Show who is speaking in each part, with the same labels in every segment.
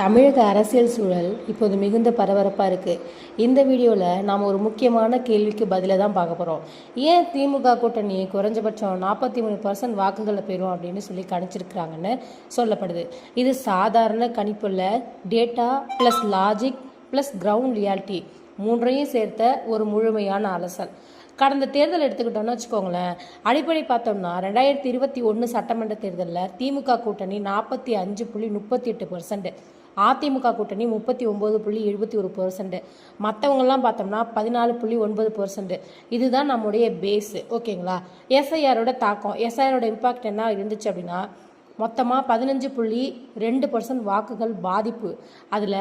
Speaker 1: தமிழக அரசியல் சூழல் இப்போது மிகுந்த பரபரப்பாக இருக்குது. இந்த வீடியோவில் நாம் ஒரு முக்கியமான கேள்விக்கு பதிலை தான் பார்க்க போகிறோம். ஏன் திமுக கூட்டணி குறைஞ்சபட்சம் 43% வாக்குகளை பெறும் அப்படின்னு சொல்லி கணிச்சிருக்கிறாங்கன்னு சொல்லப்படுது. இது சாதாரண கணிப்புள்ள data plus logic plus ground reality மூன்றையும் சேர்த்த ஒரு முழுமையான அலசல். கடந்த தேர்தல் எடுத்துக்கிட்டோம்னு வச்சுக்கோங்களேன், அடிப்படை பார்த்தோம்னா 2021 சட்டமன்ற தேர்தலில் திமுக கூட்டணி 45.38%, அதிமுக கூட்டணி 39.71%, மற்றவங்கெல்லாம் பார்த்தோம்னா 14.9%. இதுதான் நம்முடைய பேஸு. ஓகேங்களா? எஸ்ஐஆரோட தாக்கம், எஸ்ஐஆரோட இம்பாக்ட் என்ன இருந்துச்சு அப்படின்னா, மொத்தமாக 15.2% வாக்குகள் பாதிப்பு. அதில்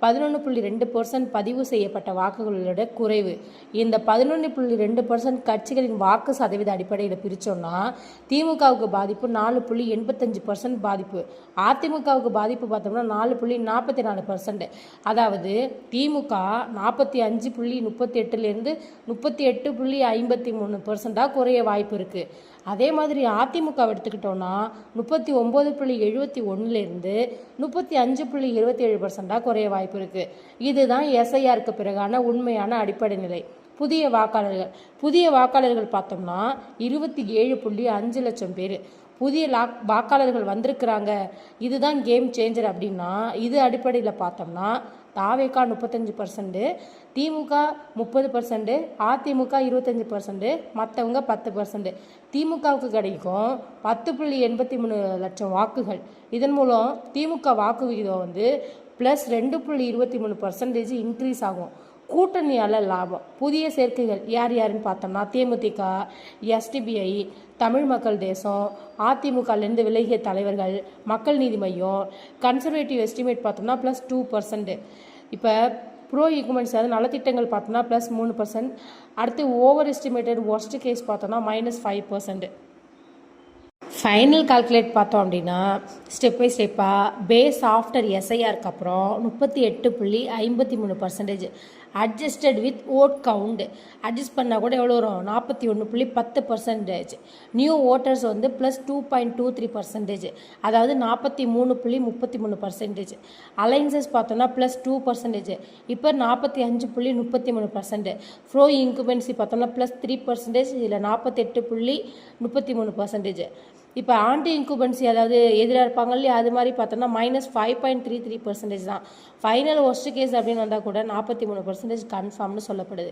Speaker 1: 11.2% பதிவு செய்யப்பட்ட வாக்குகளோட குறைவு. இந்த 11.2% கட்சிகளின் வாக்கு சதவீத அடிப்படையில் பிரித்தோம்னா திமுகவுக்கு பாதிப்பு 4.85% பாதிப்பு, அதிமுகவுக்கு பாதிப்பு பார்த்தோம்னா 4.44%. அதாவது திமுக 45.38லேருந்து 38.53% குறைய வாய்ப்பு இருக்குது. அதே மாதிரி அதிமுக எடுத்துக்கிட்டோம்னா 39.71லேருந்து 35.27% குறைய வாய்ப்பு இருக்குது. இதுதான் எஸ்ஐஆருக்கு பிறகான உண்மையான அடிப்படை நிலை. புதிய வாக்காளர்கள் பார்த்தோம்னா 27.5 லட்சம் பேர் புதிய வாக்காளர்கள் வந்திருக்கிறாங்க. இதுதான் கேம் சேஞ்சர் அப்படின்னா, இது அடிப்படையில் பார்த்தோம்னா தாவேகா 35%, திமுக 30%, அதிமுக 25%, மற்றவங்க 10%. திமுகவுக்கு கிடைக்கும் 10.83 லட்சம் வாக்குகள். இதன் மூலம் திமுக வாக்கு விகிதம் +2.23% இன்க்ரீஸ் ஆகும். கூட்டணியால் லாபம். புதிய சேர்க்கைகள் யார் யாருன்னு பார்த்தோம்னா தேமுதிக, எஸ்டிபிஐ, தமிழ் மக்கள் தேசம், அதிமுகலேருந்து விலகிய தலைவர்கள், மக்கள் நீதி மையம், கன்சர்வேட்டிவ் எஸ்டிமேட் பார்த்தோம்னா +2%. இப்போ ப்ரோ ஈக்குமெண்ட்ஸ் அதாவது நலத்திட்டங்கள் பார்த்தோம்னா +3%. அடுத்து ஓவர் எஸ்டிமேட்டட் ஒர்ஸ்ட் கேஸ் பார்த்தோம்னா -5%. ஃபைனல் கால்குலேட் பார்த்தோம் அப்படின்னா ஸ்டெப் பை ஸ்டெப்பாக பேஸ் ஆஃப்டர் எஸ்ஐஆருக்கு அப்புறம் 38.53%. Adjusted with odd count adjust பண்ணால் கூட எவ்வளோ வரும்? 41.10%. நியூ ஓட்டர்ஸ் +2.23%, அதாவது 43.33%. அலைன்சஸ் பார்த்தோம்னா +2%, இப்போ 45.33%. ஃப்ரோ இன்குபென்சி பார்த்தோம்னா +3%, இதில் 48.33%. இப்போ ஆன்டி இன்குபென்சி அதாவது எதிராக இருப்பாங்க இல்லையா, அது மாதிரி பார்த்தோம்னா -5.33% தான். ஃபைனல் ஒர்ஸ்ட் கேஸ் அப்படின்னு வந்தால் கூட 43% கன்ஃபார்ம்னு சொல்லப்படுது.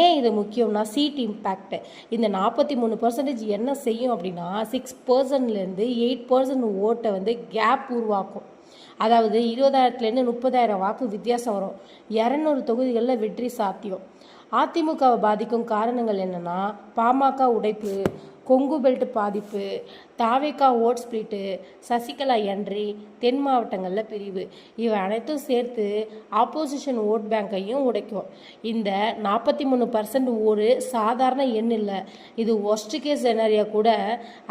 Speaker 1: ஏன் இது முக்கியம்னா சீட் இம்பேக்ட். இந்த 43% என்ன செய்யும் அப்படின்னா 6%லேருந்து 8% ஓட்டை கேப் உருவாக்கும். அதாவது 20,000லேருந்து 30,000 வாக்கு வித்தியாசம் வரும். 200 தொகுதிகளில் வெற்றி சாத்தியம். அதிமுகவை பாதிக்கும் காரணங்கள் என்னென்னா பாமக உடைப்பு, கொங்கு பெல்ட் பாதிப்பு, தாவேகா ஓட் ஸ்பிளிட்டு, சசிகலா என்ட்ரி, தென் மாவட்டங்களில் பிரிவு, இவை அனைத்தும் சேர்த்து ஆப்போசிஷன் ஓட் பேங்கையும் உடைக்கும். இந்த 43% ஒரு சாதாரண எண் இல்லை. இது ஒர்ஸ்ட் கேஸ் செனாரியா கூட,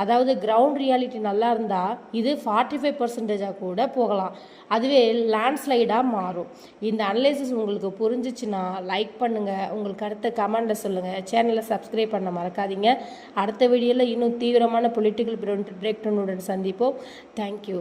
Speaker 1: அதாவது கிரவுண்ட் ரியாலிட்டி நல்லா இருந்தால் இது 45% கூட போகலாம். அதுவே லேண்ட்ஸ்லைடாக மாறும். இந்த அனலைசிஸ் உங்களுக்கு புரிஞ்சிச்சுன்னா லைக் பண்ணுங்கள், உங்களுக்கு கருத்தை கமெண்டில் சொல்லுங்கள், சேனலை சப்ஸ்கிரைப் பண்ண மறக்காதீங்க. அடுத்த வீடியோவில் இன்னும் தீவிரமான பொலிட்டிக்கல் பிரேக் டவுனுடன் சந்திப்போம். தேங்க்யூ.